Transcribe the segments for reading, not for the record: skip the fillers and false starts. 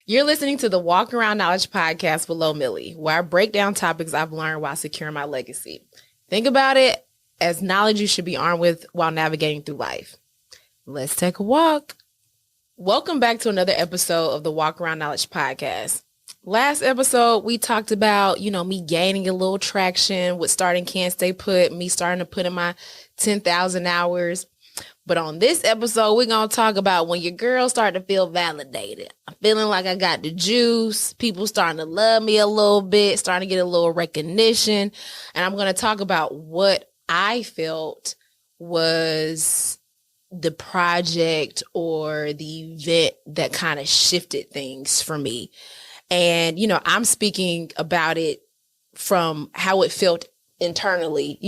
You're listening to the Walk Around Knowledge podcast with Lo Millie, where I break down topics I've learned while securing my legacy. Think about it as knowledge you should be armed with while navigating through life. Let's take a walk. Welcome back to another episode of the Walk Around Knowledge podcast. Last episode, we talked about, me gaining a little traction with starting Can't Stay Put, me starting to put in my 10,000 hours. But on this episode, we're going to talk about when your girl start to feel validated. I'm feeling like I got the juice. People starting to love me a little bit, starting to get a little recognition. And I'm going to talk about what I felt was the project or the event that kind of shifted things for me. And, I'm speaking about it from how it felt internally.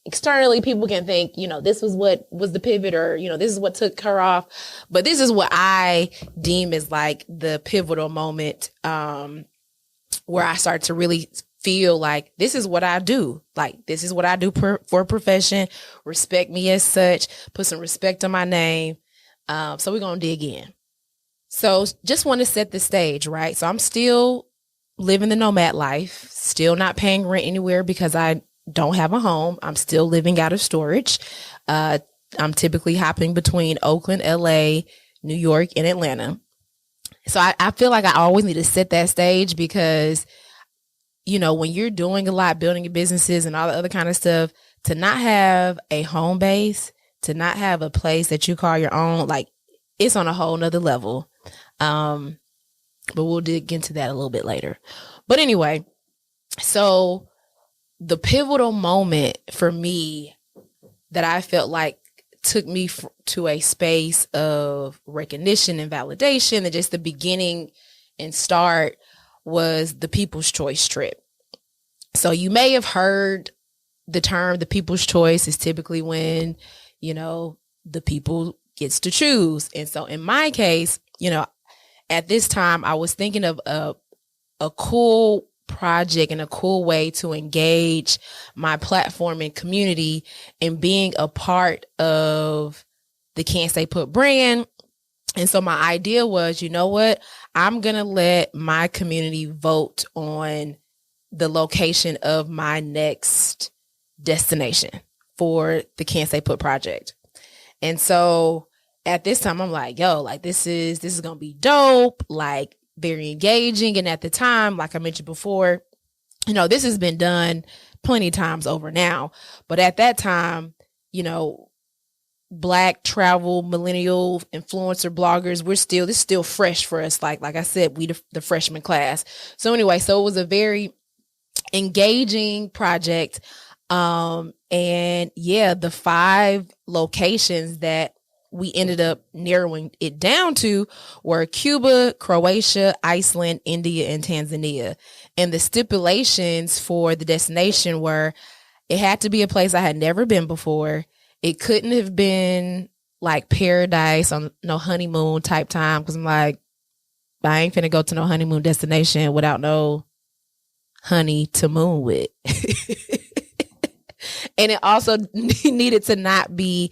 Externally, people can think, this was what was the pivot, or, this is what took her off. But this is what I deem as like the pivotal moment, where I start to really feel like this is what I do. Like, this is what I do for a profession. Respect me as such, put some respect on my name. So we're going to dig in. So just want to set the stage, right? So I'm still living the nomad life, still not paying rent anywhere because I don't have a home. I'm still living out of storage. I'm typically hopping between Oakland, LA, New York, and Atlanta. So I feel like I always need to set that stage because, when you're doing a lot, building your businesses and all the other kind of stuff, to not have a home base, to not have a place that you call your own, like, it's on a whole nother level. But we'll dig into that a little bit later. But anyway, so the pivotal moment for me that I felt like took me to a space of recognition and validation, and just the beginning and start, was the People's Choice trip. So you may have heard the term the People's Choice is typically when, the people gets to choose. And so in my case, at this time, I was thinking of a cool project and a cool way to engage my platform and community and being a part of the Can't Stay Put brand. And so my idea was, I'm going to let my community vote on the location of my next destination for the Can't Stay Put project. And so at this time, I'm like, this is going to be dope, like very engaging. And at the time, like I mentioned before, this has been done plenty of times over now. But at that time, Black travel, millennial influencer bloggers, this is still fresh for us. Like I said, we the freshman class. So anyway, so it was a very engaging project. And the 5 locations that we ended up narrowing it down to were Cuba, Croatia, Iceland, India, and Tanzania. And the stipulations for the destination were it had to be a place I had never been before. It couldn't have been like paradise on no honeymoon type time, because I'm like, I ain't finna go to no honeymoon destination without no honey to moon with. And it also needed to not be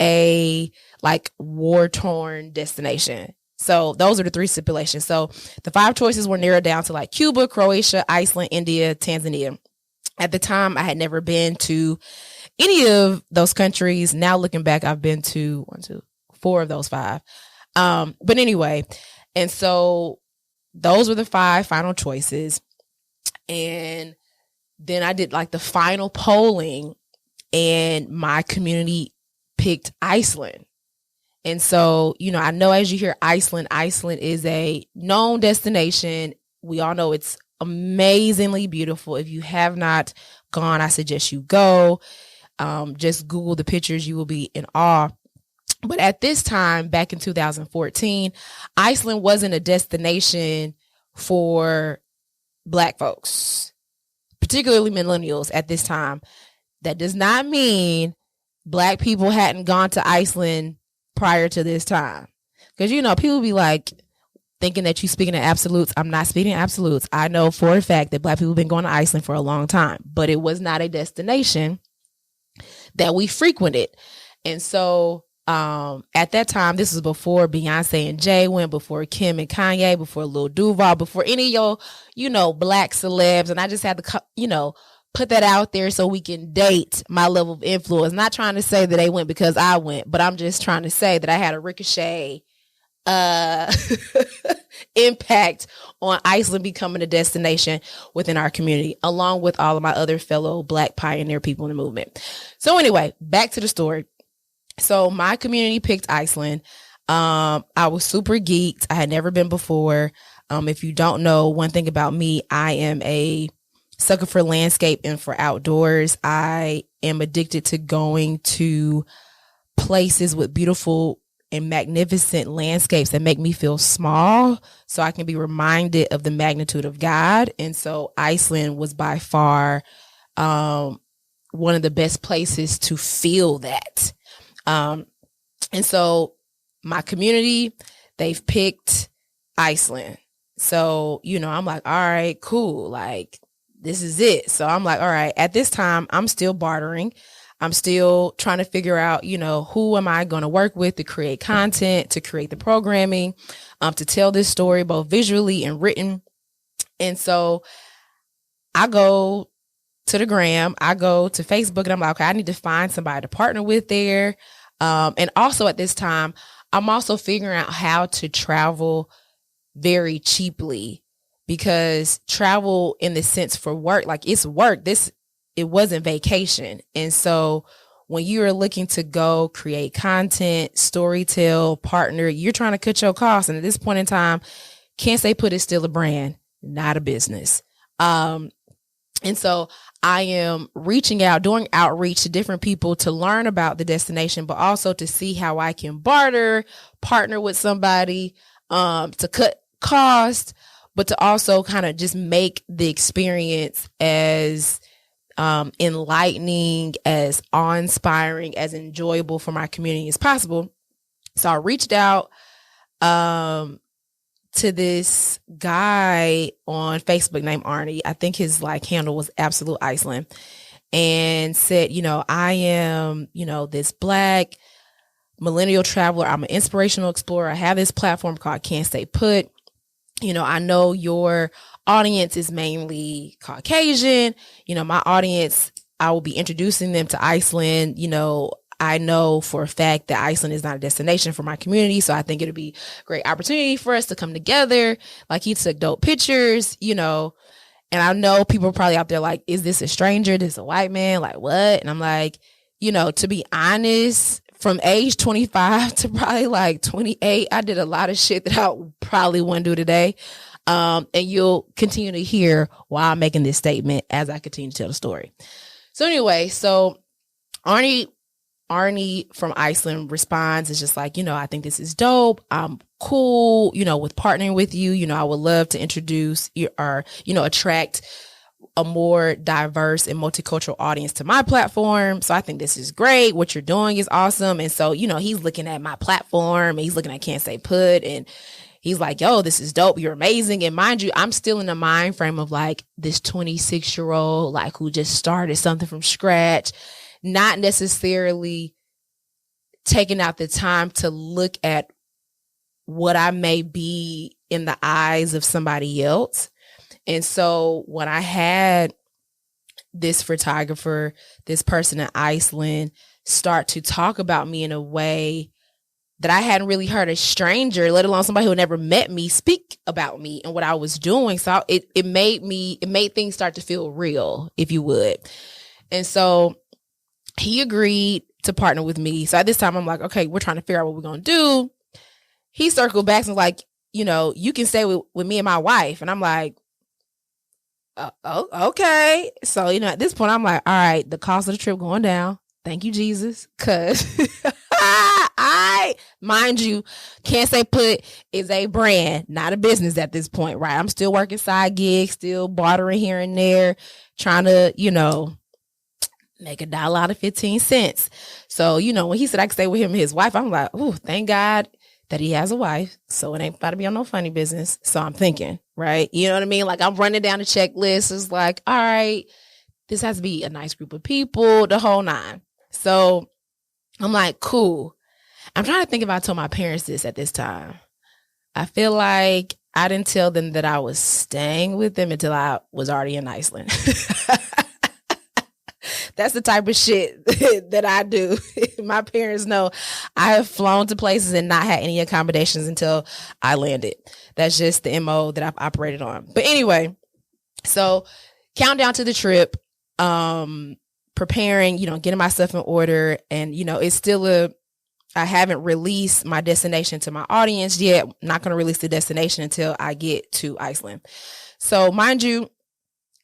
a like war-torn destination. So those are the 3 stipulations. So the 5 choices were narrowed down to like Cuba, Croatia, Iceland, India, Tanzania. At the time, I had never been to any of those countries. Now looking back, I've been to 4 of those 5. But anyway, and so those were the 5 final choices. And then I did like the final polling, and my community picked Iceland. And so, I know as you hear Iceland is a known destination. We all know it's amazingly beautiful. If you have not gone, I suggest you go. Just Google the pictures. You will be in awe. But at this time, back in 2014, Iceland wasn't a destination for Black folks, particularly millennials at this time. That does not mean Black people hadn't gone to Iceland prior to this time. Because, people be like, thinking that you speaking in absolutes. I'm not speaking in absolutes. I know for a fact that Black people have been going to Iceland for a long time, but it was not a destination that we frequented. And so at that time, this was before Beyonce and Jay went, before Kim and Kanye, before Lil Duval, before any of your, Black celebs. And I just had to, put that out there so we can date my level of influence. Not trying to say that they went because I went, but I'm just trying to say that I had a ricochet impact on Iceland becoming a destination within our community, along with all of my other fellow Black pioneer people in the movement. So anyway, back to the story. So my community picked Iceland. I was super geeked. I had never been before. If you don't know, one thing about me, I am a sucker for landscape and for outdoors. I am addicted to going to places with beautiful and magnificent landscapes that make me feel small so I can be reminded of the magnitude of God. And so Iceland was by far one of the best places to feel that. And so my community, they've picked Iceland. So, I'm like, all right, cool. Like, this is it. So I'm like, all right, at this time, I'm still bartering. I'm still trying to figure out, who am I going to work with to create content, to create the programming, to tell this story both visually and written. And so I go to the gram, I go to Facebook, and I'm like, okay, I need to find somebody to partner with there. And also at this time, I'm also figuring out how to travel very cheaply, because travel in the sense for work, like it's work. It wasn't vacation. And so when you are looking to go create content, storytell, partner, you're trying to cut your costs. And at this point in time, Can't Stay Put is still a brand, not a business. And so I am reaching out, doing outreach to different people to learn about the destination, but also to see how I can barter, partner with somebody, to cut costs, but to also kind of just make the experience as enlightening, as awe-inspiring, as enjoyable for my community as possible. So I reached out to this guy on Facebook named Arnie. I think his handle was Absolute Iceland, and said, I am, this Black millennial traveler. I'm an inspirational explorer. I have this platform called Can't Stay Put. I know your audience is mainly Caucasian. My audience, I will be introducing them to Iceland. I know for a fact that Iceland is not a destination for my community. So I think it'll be a great opportunity for us to come together. Like, he took dope pictures, and I know people are probably out there like, is this a stranger? This a white man? Like, what? And I'm like, to be honest, from age 25 to probably 28, I did a lot of shit that I probably wouldn't do today. And you'll continue to hear why I'm making this statement as I continue to tell the story. So anyway, Arnie from Iceland responds. It's just like, I think this is dope. I'm cool, with partnering with you. I would love to introduce or, attract a more diverse and multicultural audience to my platform. So I think this is great. What you're doing is awesome. And so, he's looking at my platform, and he's looking at Can't Stay Put, and he's like, yo, this is dope. You're amazing. And mind you, I'm still in the mind frame of this 26-year-old, who just started something from scratch, not necessarily taking out the time to look at what I may be in the eyes of somebody else. And so when I had this photographer, this person in Iceland, start to talk about me in a way that I hadn't really heard a stranger, let alone somebody who never met me, speak about me and what I was doing. So it made things start to feel real, if you would. And so he agreed to partner with me. So at this time, I'm like, okay, we're trying to figure out what we're going to do. He circled back and was like, you can stay with me and my wife. And I'm like, okay. So, at this point, I'm like, all right, the cost of the trip going down. Thank you, Jesus. Cause I right? Mind you, Can't Stay Put is a brand, not a business at this point, right? I'm still working side gigs, still bartering here and there, trying to, make $1 out of 15 cents. So, when he said I could stay with him and his wife, I'm like, oh, thank God that he has a wife. So it ain't about to be on no funny business. So I'm thinking, right? You know what I mean? Like I'm running down the checklist. It's like, all right, this has to be a nice group of people, the whole nine. So I'm like, cool. I'm trying to think if I told my parents this at this time. I feel like I didn't tell them that I was staying with them until I was already in Iceland. That's the type of shit that I do. My parents know I have flown to places and not had any accommodations until I landed. That's just the MO that I've operated on. But anyway, so countdown to the trip, preparing, getting my stuff in order. And, it's still I haven't released my destination to my audience yet. I'm not going to release the destination until I get to Iceland. So mind you,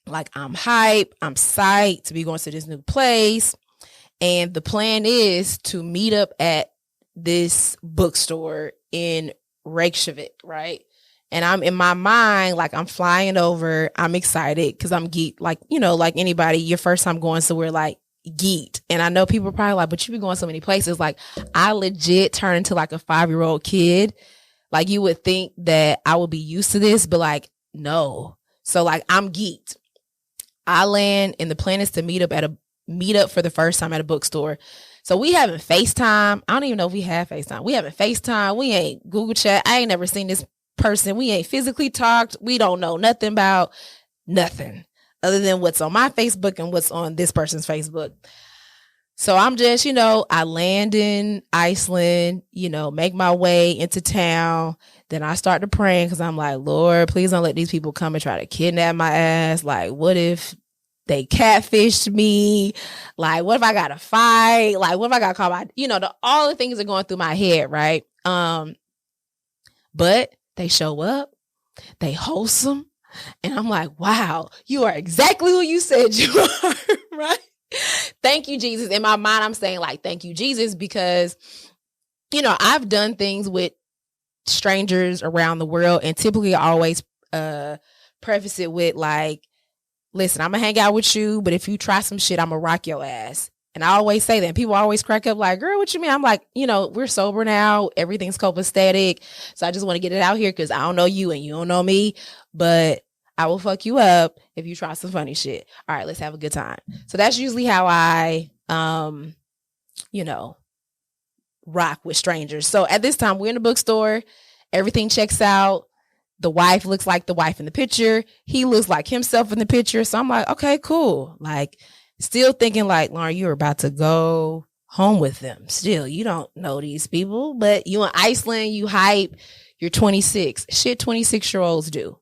like I'm hype, I'm psyched to be going to this new place. And the plan is to meet up at this bookstore in Reykjavik, right? And I'm in my mind, like I'm flying over. I'm excited because I'm geeked. Like, like anybody, your first time going somewhere, like geeked. And I know people are probably like, but you be going so many places. Like I legit turned into like a 5-year-old kid. Like you would think that I would be used to this, but like, no. So like I'm geeked. I land and the plan is to meet up for the first time at a bookstore. So we having FaceTime. I don't even know if we have FaceTime. We having FaceTime. We ain't Google chat. I ain't never seen this person. We ain't physically talked. We don't know nothing about nothing other than what's on my Facebook and what's on this person's Facebook. So I'm just, I land in Iceland, make my way into town. Then I start to praying because I'm like, Lord, please don't let these people come and try to kidnap my ass. Like, what if they catfished me? Like, what if I got to fight? Like, what if I got caught by, all the things are going through my head, right? But they show up, they wholesome. And I'm like, wow, you are exactly who you said you are, right? Thank you, Jesus. In my mind, I'm saying like, thank you, Jesus, because, I've done things with strangers around the world and typically I always preface it with like, listen, I'm gonna hang out with you, but if you try some shit, I'm gonna rock your ass. And I always say that. And people always crack up like, girl, what you mean? I'm like, we're sober now. Everything's copacetic. So I just want to get it out here because I don't know you and you don't know me, but I will fuck you up if you try some funny shit. All right, let's have a good time. So that's usually how I, rock with strangers. So at this time, we're in the bookstore. Everything checks out. The wife looks like the wife in the picture. He looks like himself in the picture. So I'm like, okay, cool. Like still thinking like, Lauren, you're about to go home with them. Still, you don't know these people, but you in Iceland, you hype. You're 26. Shit 26-year-olds do,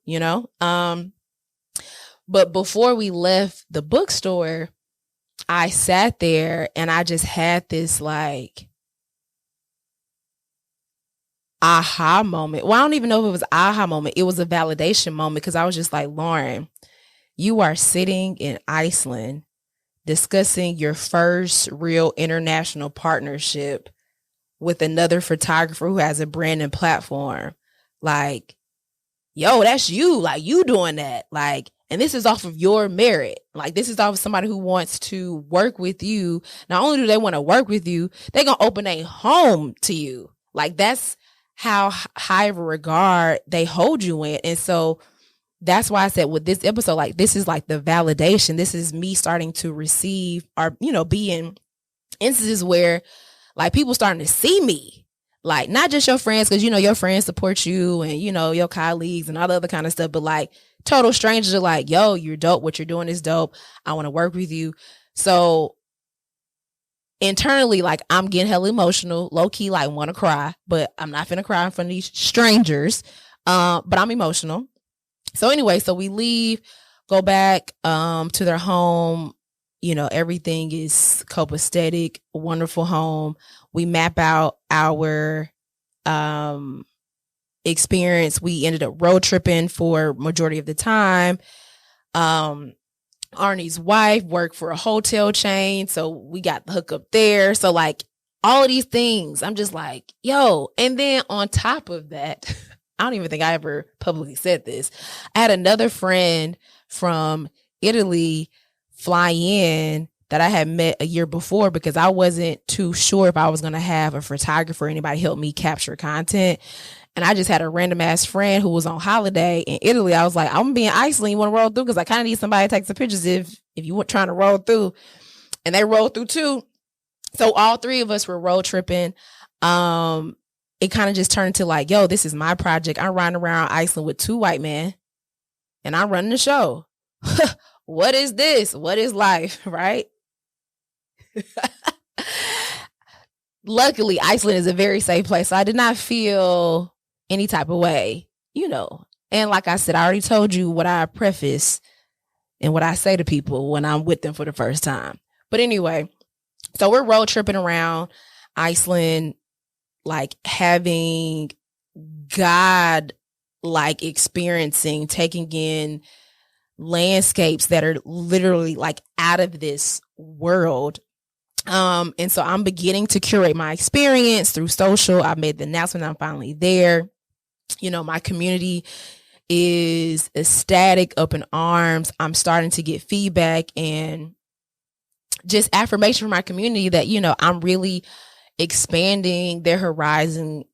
But before we left the bookstore, I sat there and I just had this like aha moment. Well, I don't even know if it was an aha moment. It was a validation moment because I was just like, Lauren, you are sitting in Iceland discussing your first real international partnership with another photographer who has a brand and platform. Like, yo, that's you. Like, you doing that. Like, and this is off of your merit. Like, this is off of somebody who wants to work with you. Not only do they want to work with you, they're going to open a home to you. Like, that's how high of a regard they hold you in. And so that's why I said with this episode, like, this is like the validation. This is me starting to receive or, be in instances where like people starting to see me, like not just your friends, because, your friends support you and, your colleagues and all the other kind of stuff, but like total strangers are like, yo, you're dope. What you're doing is dope. I want to work with you. So internally, like I'm getting hella emotional, low key, like want to cry, but I'm not finna cry in front of these strangers. But I'm emotional. So anyway, so we leave, go back to their home. Everything is copacetic, wonderful home. We map out our experience. We ended up road tripping for majority of the time. Arnie's wife worked for a hotel chain, so we got the hookup there. So like all of these things. I'm just like, yo. And then on top of that, I don't even think I ever publicly said this. I had another friend from Italy fly in that I had met a year before because I wasn't too sure if I was going to have a photographer or anybody help me capture content. And I just had a random ass friend who was on holiday in Italy. I was like, I'm going to be in Iceland. You want to roll through? Because I kind of need somebody to take some pictures if you were trying to roll through. And they rolled through too. So all three of us were road tripping. It kind of just turned into like, yo, this is my project. I'm riding around Iceland with two white men and I'm running the show. What is this? What is life? Right? Luckily, Iceland is a very safe place. So I did not feel any type of way, And like I said, I already told you what I preface and what I say to people when I'm with them for the first time. But anyway, so we're road tripping around Iceland, like having God like experiencing, taking in landscapes that are literally like out of this world. And so I'm beginning to curate my experience through social. I made the announcement I'm finally there. My community is ecstatic, up in arms. I'm starting to get feedback and just affirmation from my community that, I'm really expanding their horizons,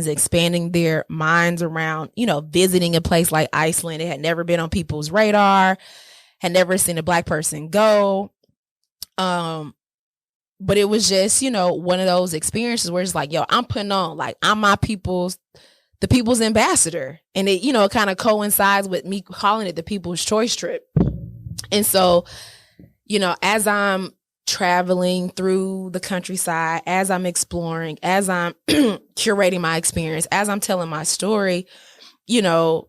expanding their minds around, visiting a place like Iceland. It had never been on people's radar, had never seen a Black person go. But it was just, one of those experiences where it's like, yo, I'm putting on, like, I'm the people's ambassador. And it, it kind of coincides with me calling it the People's Choice Trip. And so, as I'm traveling through the countryside, as I'm exploring, as I'm curating my experience, as I'm telling my story, I'm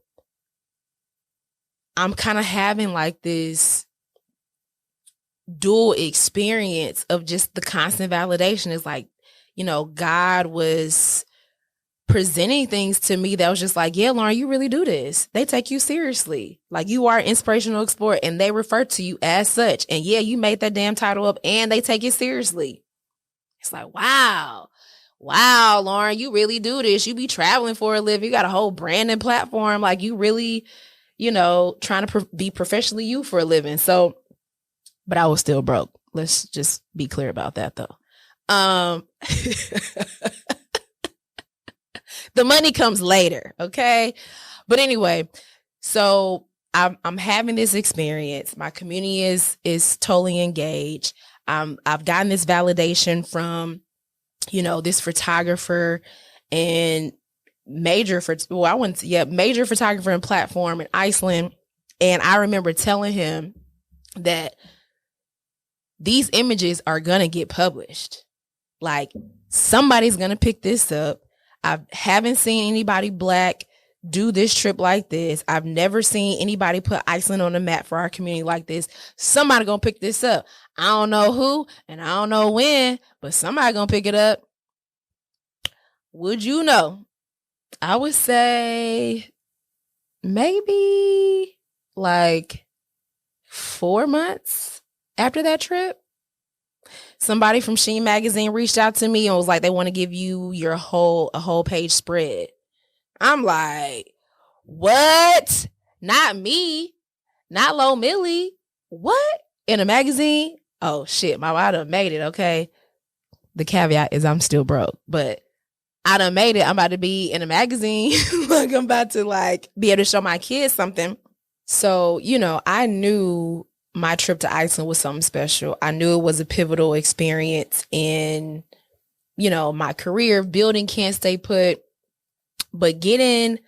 kind of having like this dual experience of just the constant validation. Is like, God was presenting things to me that was just like, yeah, Lauren, you really do this. They take you seriously. Like, you are an inspirational explorer and they refer to you as such. And yeah, you made that damn title up and they take it seriously. It's like, wow, Lauren, you really do this. You be traveling for a living. You got a whole brand and platform. Like, you really, trying to be professionally you for a living. So, but I was still broke. Let's just be clear about that though. The money comes later. Okay. But anyway, so I'm having this experience. My community is totally engaged. I've gotten this validation from, this photographer and major photographer and platform in Iceland. And I remember telling him that these images are going to get published. Like, somebody's going to pick this up. I haven't seen anybody Black do this trip like this. I've never seen anybody put Iceland on the map for our community like this. Somebody going to pick this up. I don't know who and I don't know when, but somebody going to pick it up. Would you know? I would say maybe like 4 months after that trip, somebody from Sheen Magazine reached out to me and was like, they want to give you a whole page spread. I'm like, what? Not me. Not Lo Millie. What? In a magazine? Oh shit, I done made it, okay? The caveat is I'm still broke, but I done made it. I'm about to be in a magazine. Like, I'm about to like be able to show my kids something. So, I knew my trip to Iceland was something special. I knew it was a pivotal experience in, my career. Building Can't Stay Put. But getting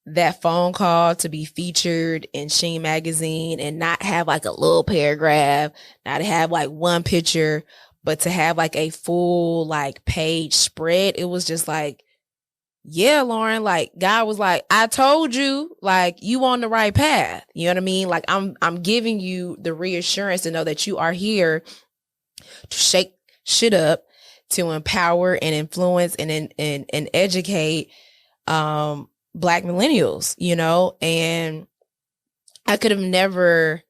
that phone call to be featured in Sheen Magazine and not have like a little paragraph, not have like one picture, but to have like a full like page spread, it was just like, yeah, Lauren, like God was like, I told you, like you on the right path. You know what I mean? Like I'm giving you the reassurance to know that you are here to shake shit up, to empower and influence and educate Black millennials, and I could have never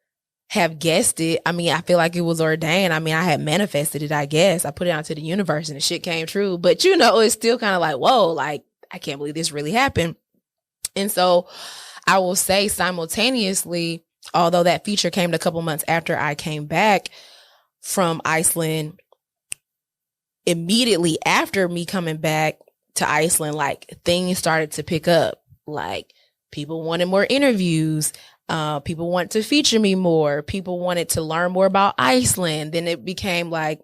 have guessed it. I mean, I feel like it was ordained. I mean, I had manifested it, I guess. I put it out to the universe and the shit came true. But, you know, it's still kind of like, whoa, like, I can't believe this really happened. And so I will say simultaneously, although that feature came a couple months after I came back from Iceland, immediately after me coming back to Iceland, like things started to pick up. Like people wanted more interviews. People wanted to feature me more. People wanted to learn more about Iceland. Then it became like,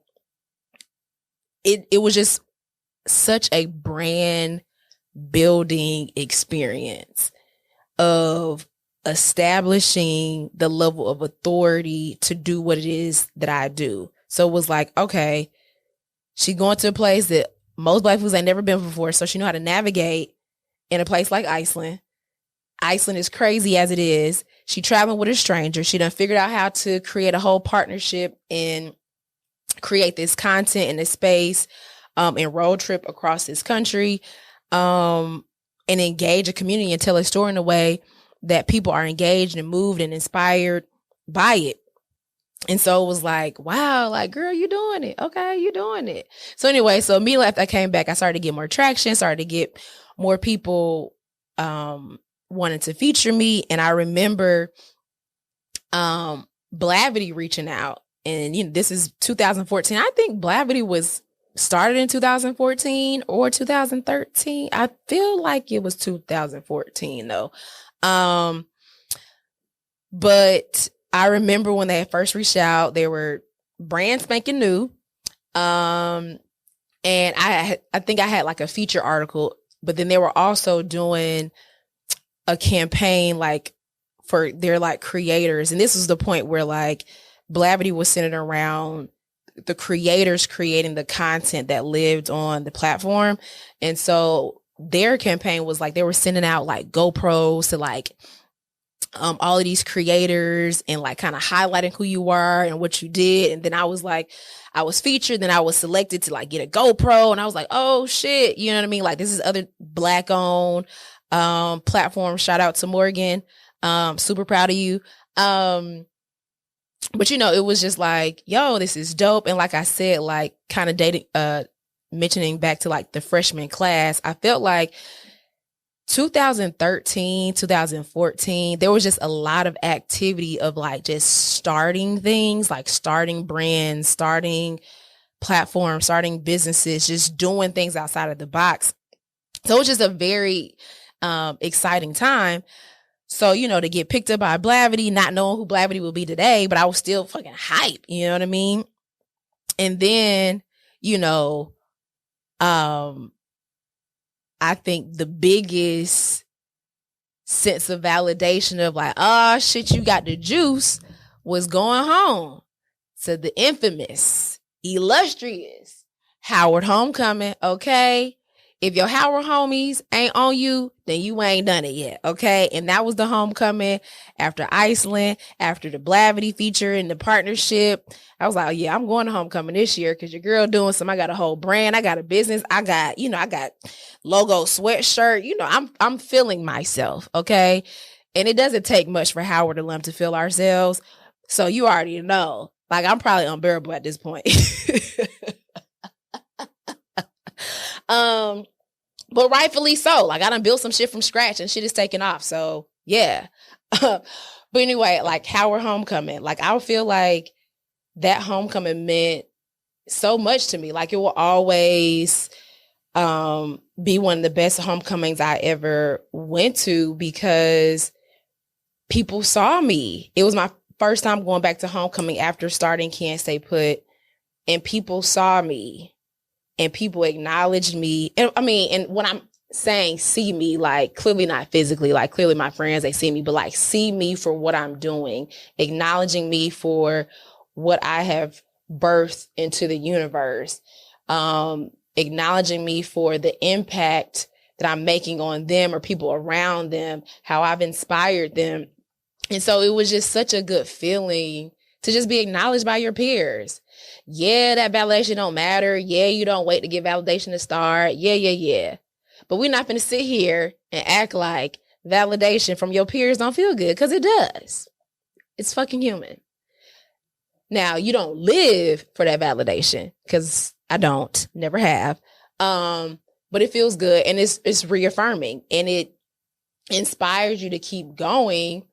it was just such a brand building experience of establishing the level of authority to do what it is that I do. So it was like, okay, she going to a place that most Black folks ain't never been before. So she know how to navigate in a place like Iceland. Iceland is crazy as it is. She traveling with a stranger. She done figured out how to create a whole partnership and create this content in this space, and road trip across this country, and engage a community and tell a story in a way that people are engaged and moved and inspired by it. And so it was like, wow, like, girl, you doing it. Okay, you doing it. So anyway, so immediately after I came back, I started to get more traction, started to get more people wanting to feature me. And I remember Blavity reaching out. And, you know, this is 2014. I think Blavity was started in 2014 or 2013. I feel like it was 2014 though. But I remember when they first reached out, they were brand spanking new. And I think I had like a feature article, but then they were also doing a campaign like for their like creators. And this was the point where like Blavity was centered around the creators creating the content that lived on the platform. And so their campaign was like, they were sending out like GoPros to like, all of these creators and like kind of highlighting who you are and what you did. And then I was like, I was featured, then I was selected to like get a GoPro. And I was like, oh shit. You know what I mean? Like this is other Black owned, platform. Shout out to Morgan. Super proud of you. But you know, it was just like, yo, this is dope. And like I said, like kind of dating, mentioning back to like the freshman class, I felt like 2013, 2014, there was just a lot of activity of like just starting things, like starting brands, starting platforms, starting businesses, just doing things outside of the box. So it was just a very exciting time. So, you know, to get picked up by Blavity, not knowing who Blavity will be today, but I was still fucking hype, you know what I mean? And then, you know, I think the biggest sense of validation of like, oh shit, you got the juice was going home to the infamous, illustrious Howard Homecoming. Okay. If your Howard homies ain't on you, then you ain't done it yet. Okay. And that was the homecoming after Iceland, after the Blavity feature and the partnership. I was like, oh, yeah, I'm going to homecoming this year because your girl doing some. I got a whole brand. I got a business. I got, you know, I got logo sweatshirt. You know, I'm feeling myself. Okay. And it doesn't take much for Howard and Lum to feel ourselves. So you already know, like, I'm probably unbearable at this point. But rightfully so. Like I done built some shit from scratch and shit is taking off. So yeah. But anyway, like Howard Homecoming, like I feel like that homecoming meant so much to me. Like it will always be one of the best homecomings I ever went to because people saw me. It was my first time going back to homecoming after starting Can't Stay Put, and people saw me. And people acknowledged me. And I mean, and when I'm saying see me, like clearly not physically, like clearly my friends, they see me, but like see me for what I'm doing, acknowledging me for what I have birthed into the universe, acknowledging me for the impact that I'm making on them or people around them, how I've inspired them. And so it was just such a good feeling to just be acknowledged by your peers. Yeah, that validation don't matter. Yeah, you don't wait to get validation to start. Yeah. But we're not going to sit here and act like validation from your peers don't feel good because it does. It's fucking human. Now, you don't live for that validation, because I don't, never have. But it feels good, and it's reaffirming, and it inspires you to keep going,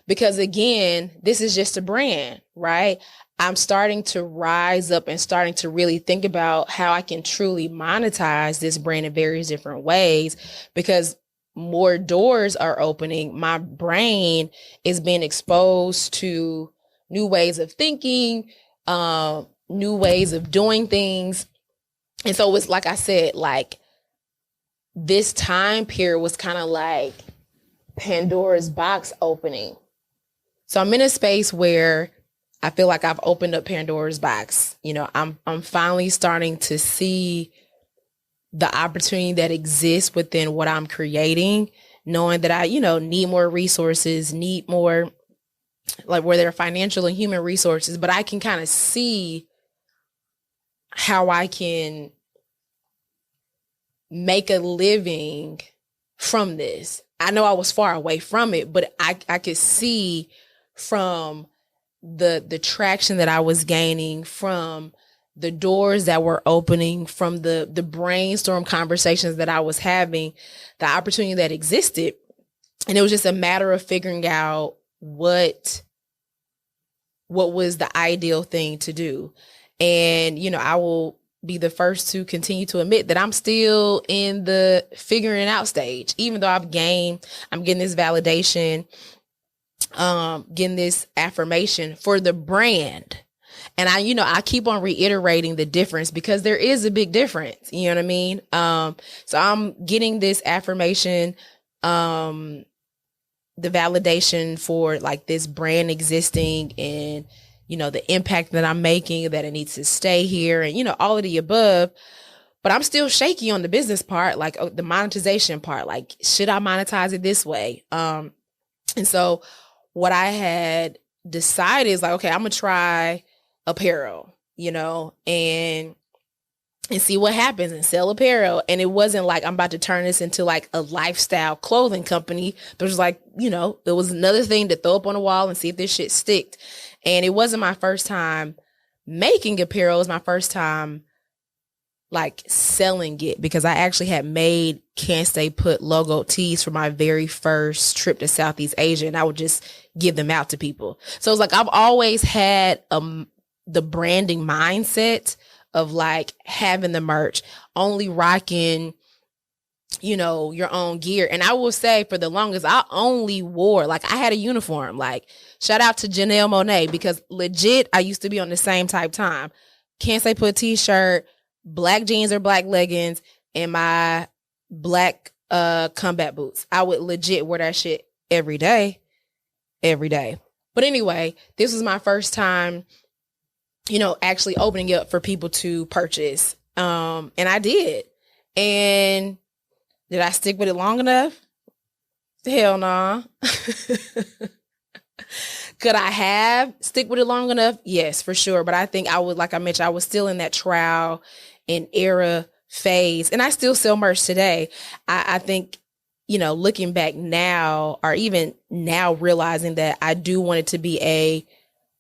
because again, this is just a brand, right? I'm starting to rise up and starting to really think about how I can truly monetize this brand in various different ways, because more doors are opening. My brain is being exposed to new ways of thinking, new ways of doing things. And so it's like I said, like this time period was kind of like Pandora's box opening. So I'm in a space where I feel like I've opened up Pandora's box. You know, I'm finally starting to see the opportunity that exists within what I'm creating, knowing that I, need more resources, need more, like where there are financial and human resources, but I can kind of see how I can make a living from this. I know I was far away from it, but I could see from the traction that I was gaining, from the doors that were opening, from the brainstorm conversations that I was having, the opportunity that existed. And it was just a matter of figuring out what was the ideal thing to do. And, I will be the first to continue to admit that I'm still in the figuring out stage, even though I'm getting this validation, getting this affirmation for the brand. And I keep on reiterating the difference, because there is a big difference. You know what I mean? So I'm getting this affirmation, the validation for like this brand existing, and, the impact that I'm making, that it needs to stay here, and, all of the above. But I'm still shaky on the business part, like the monetization part, like, should I monetize it this way? And so what I had decided is like, okay, I'm going to try apparel, and see what happens, and sell apparel. And it wasn't like I'm about to turn this into like a lifestyle clothing company. There's like, it was another thing to throw up on the wall and see if this shit sticked. And it wasn't my first time making apparel. It was my first time like selling it, because I actually had made Can't Stay Put logo tees for my very first trip to Southeast Asia, and I would just give them out to people. So it's like I've always had the branding mindset of like having the merch, only rocking, your own gear. And I will say, for the longest, I only wore, like, I had a uniform. Like, shout out to Janelle Monáe, because legit, I used to be on the same type time. Can't Stay Put t-shirt, black jeans or black leggings, and my black combat boots. I would legit wear that shit every day. But anyway, this was my first time, actually opening it up for people to purchase. And I did. And did I stick with it long enough? Hell no. Could I have stick with it long enough? Yes, for sure. But I think I would, like I mentioned, I was still in that trial and error phase. And I still sell merch today. I think, looking back now, or even now realizing that I do want it to be a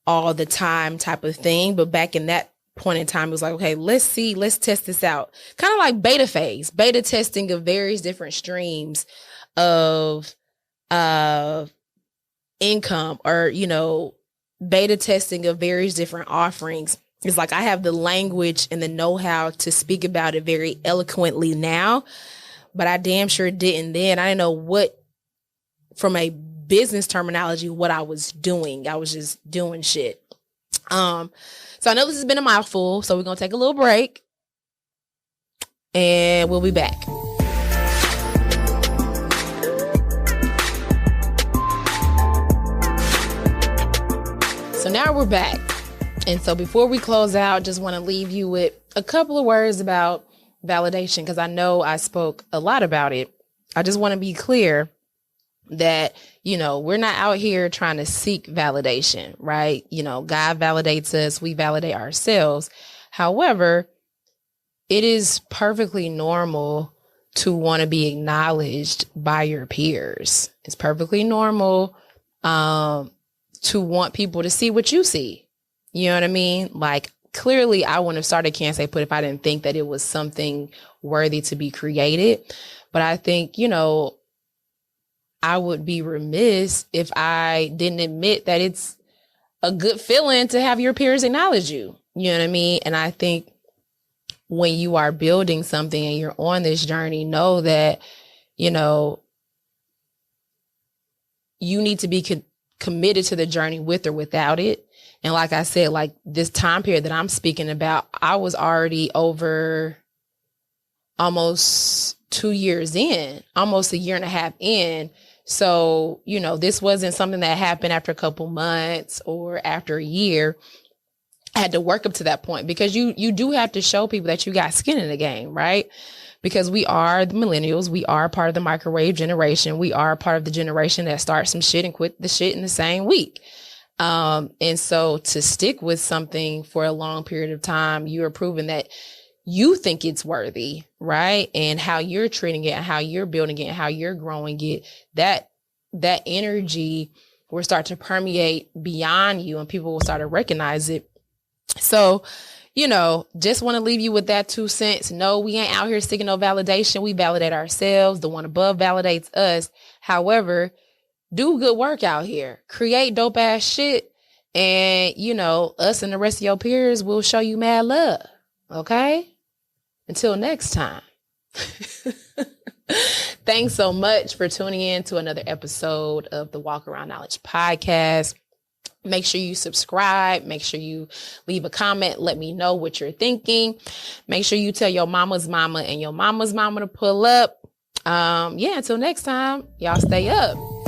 all the time type of thing. But back in that point in time, it was like, okay, let's test this out. Kind of like beta testing of various different streams of income, or, beta testing of various different offerings. It's like I have the language and the know-how to speak about it very eloquently now, but I damn sure didn't then. I didn't know what, from a business terminology, what I was doing. I was just doing shit. So I know this has been a mouthful, so we're going to take a little break, and we'll be back. So now we're back. And so before we close out, just want to leave you with a couple of words about validation, because I know I spoke a lot about it. I just want to be clear that, we're not out here trying to seek validation, right? God validates us. We validate ourselves. However, it is perfectly normal to want to be acknowledged by your peers. It's perfectly normal to want people to see what you see. You know what I mean? Like, clearly I wouldn't have started Can't Stay Put if I didn't think that it was something worthy to be created. But I think, you know, I would be remiss if I didn't admit that it's a good feeling to have your peers acknowledge you. You know what I mean? And I think when you are building something and you're on this journey, know that, you know, you need to be committed to the journey with or without it. And like I said, like this time period that I'm speaking about, I was already over almost 2 years in, almost a year and a half in. So, you know, this wasn't something that happened after a couple months or after a year. I had to work up to that point because you do have to show people that you got skin in the game, right? Because we are the millennials. We are part of the microwave generation. We are part of the generation that starts some shit and quit the shit in the same week. And so to stick with something for a long period of time, you are proving that you think it's worthy, right? And how you're treating it and how you're building it and how you're growing it, that energy will start to permeate beyond you and people will start to recognize it. So, you know, just want to leave you with that 2 cents. No, we ain't out here seeking no validation. We validate ourselves. The one above validates us. However, do good work out here. Create dope ass shit. And, you know, us and the rest of your peers will show you mad love. Okay? Until next time. Thanks so much for tuning in to another episode of the Walk Around Knowledge podcast. Make sure you subscribe. Make sure you leave a comment. Let me know what you're thinking. Make sure you tell your mama's mama and your mama's mama to pull up. Until next time, y'all stay up.